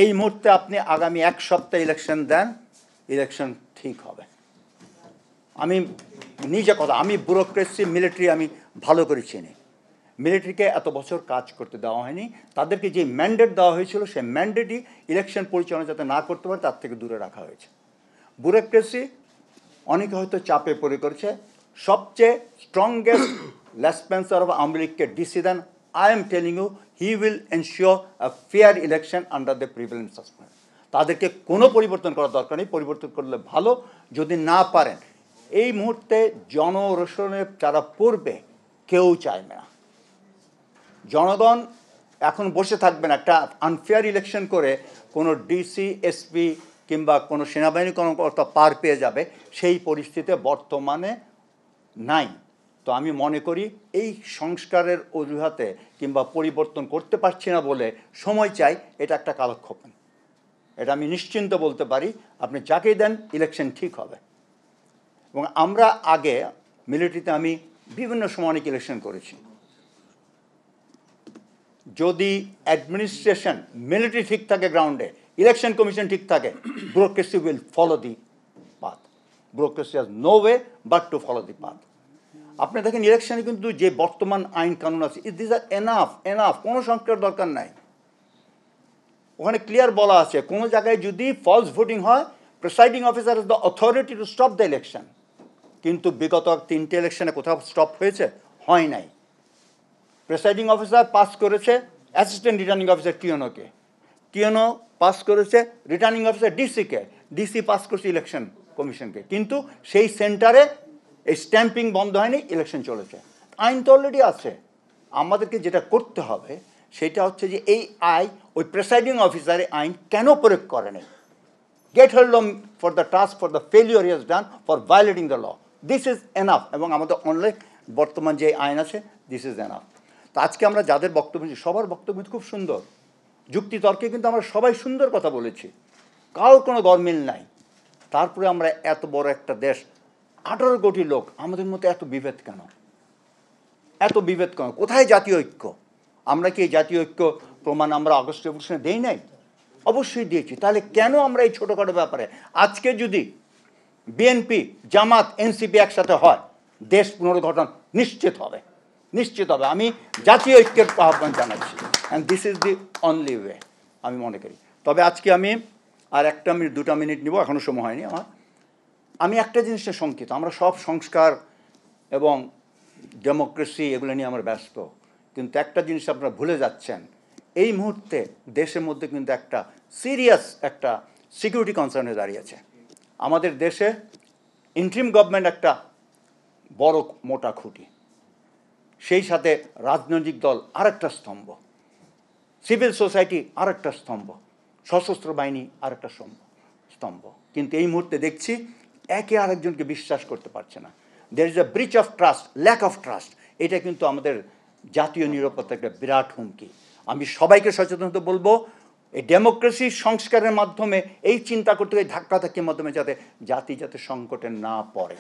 এই মুহূর্তে আপনি আগামী এক সপ্তাহ ইলেকশন দেন, ইলেকশন ঠিক হবে। আমি নিজে কথা, আমি ব্যুরোক্রেসি মিলিটারি আমি ভালো করে চিনি। মিলিটারিকে এত বছর কাজ করতে দেওয়া হয়নি, তাদেরকে যে ম্যান্ডেট দেওয়া হয়েছিল সেই ম্যান্ডেটই ইলেকশন পরিচালনা যাতে না করতে পারে তার থেকে দূরে রাখা হয়েছে। ব্যুরোক্রেসি অনেকে হয়তো চাপে পড়ে করেছে। সবচেয়ে স্ট্রংগেস্ট লেসপেন্সার অফ আওয়ামী লীগকে ডিসি দেন। I am telling you he will ensure a fair election under the prevalence suspense. তাদেরকে কোনো পরিবর্তন করার দরকার নেই, পরিবর্তন করলে ভালো। যদি না পারেন, এই মুহূর্তে জনরোষণে যারা পড়বে কেউ চাইবে না। জনগণ এখন বসে থাকবেন একটা আনফেয়ার ইলেকশন করে কোনো ডিসি এসপি কিংবা কোনো সেনাবাহিনী কর্মকর্তা পার পেয়ে যাবে, সেই পরিস্থিতি বর্তমানে নাই। তো আমি মনে করি এই সংস্কারের অজুহাতে কিংবা পরিবর্তন করতে পারছি না বলে সময় চাই, এটা একটা কালক্ষেপণ। এটা আমি নিশ্চিন্ত বলতে পারি, আপনি যাকেই দেন ইলেকশন ঠিক হবে। এবং আমরা আগে মিলিটারিতে আমি বিভিন্ন সময় অনেক ইলেকশন করেছি। যদি অ্যাডমিনিস্ট্রেশন মিলিটারি ঠিক থাকে, গ্রাউন্ডে ইলেকশন কমিশন ঠিক থাকে, bureaucracy will follow the path. Bureaucracy has no way but to follow the path. আপনি দেখেন ইলেকশনে কিন্তু যে বর্তমান আইন কানুন আছে, দিস আর এনাফ, কোনো সংস্কার দরকার নাই। ওখানে ক্লিয়ার বলা আছে, কোনো জায়গায় যদি ফলস ভোটিং হয়, presiding officer is the authority to stop the election. কিন্তু বিগত 3টে ইলেকশনে কোথাও স্টপ হয়েছে? হয় নাই। প্রিসাইডিং অফিসার পাস করেছে অ্যাসিস্ট্যান্ট রিটার্নিং অফিসার টিএনওকে, টিএনও পাস করেছে রিটার্নিং অফিসার ডিসিকে, ডিসি পাস করেছে ইলেকশন কমিশনকে। কিন্তু সেই সেন্টারে এই স্ট্যাম্পিং বন্ধ হয়নি, ইলেকশন চলেছে। আইন তো অলরেডি আছে। আমাদেরকে যেটা করতে হবে সেটা হচ্ছে যে এই ওই প্রিসাইডিং অফিসারের আইন কেন প্রয়োগ করে নেই। Get hold for the task for the failure he has done for violating the law. This is enough. এবং আমাদের অনলাইন বর্তমান যে আইন আছে, দিস ইজ এনাফ। তো আজকে আমরা যাদের বক্তব্য, সবার বক্তব্য খুব সুন্দর, যুক্তিতর্কে কিন্তু আমরা সবাই সুন্দর কথা বলেছি, কারোর কোনো গরমিল নাই। তারপরে আমরা এত বড় একটা দেশ, 18 কোটি লোক, আমাদের মধ্যে এত বিভেদ কেন? এত বিভেদ কেন? কোথায় জাতীয় ঐক্য? আমরা কি এই জাতীয় ঐক্য প্রমাণ আমরা আগস্ট রেভলিউশনে দেই নাই? অবশ্যই দিয়েছি। তাহলে কেন আমরা এই ছোটোখাটো ব্যাপারে, আজকে যদি বিএনপি জামাত এনসিপি একসাথে হয়, দেশ পুনর্গঠন নিশ্চিত হবে, নিশ্চিত হবে। আমি জাতীয় ঐক্যের আহ্বান জানাচ্ছি, and this is the only way আমি মনে করি। তবে আজকে আমি আর 2 মিনিট নিব, এখনও সময় হয়নি আমার। আমি একটা জিনিসটা শঙ্কিত, আমরা সব সংস্কার এবং ডেমোক্রেসি এগুলো নিয়ে আমরা ব্যস্ত, কিন্তু একটা জিনিস আপনারা ভুলে যাচ্ছেন। এই মুহূর্তে দেশের মধ্যে কিন্তু একটা সিরিয়াস একটা সিকিউরিটি কনসার্ন হয়ে দাঁড়িয়েছে। আমাদের দেশে ইন্টারিম গভর্নমেন্ট একটা বড় মোটা খুঁটি, সেই সাথে রাজনৈতিক দল আরেকটা স্তম্ভ, সিভিল সোসাইটি আরেকটা স্তম্ভ, সশস্ত্র বাহিনী আরেকটা স্তম্ভ। কিন্তু এই মুহূর্তে দেখছি একে আরেকজনকে বিশ্বাস করতে পারছে না। There is a breach of trust, lack of trust. এটা কিন্তু আমাদের জাতীয় নিরাপত্তা একটা বিরাট হুমকি। আমি সবাইকে সচেতন হতে বলবো, এই ডেমোক্রেসি সংস্কারের মাধ্যমে এই চিন্তা করতে, এই ধাক্কাধাক্কির মাধ্যমে যাতে জাতি যাতে সংকটে না পড়ে।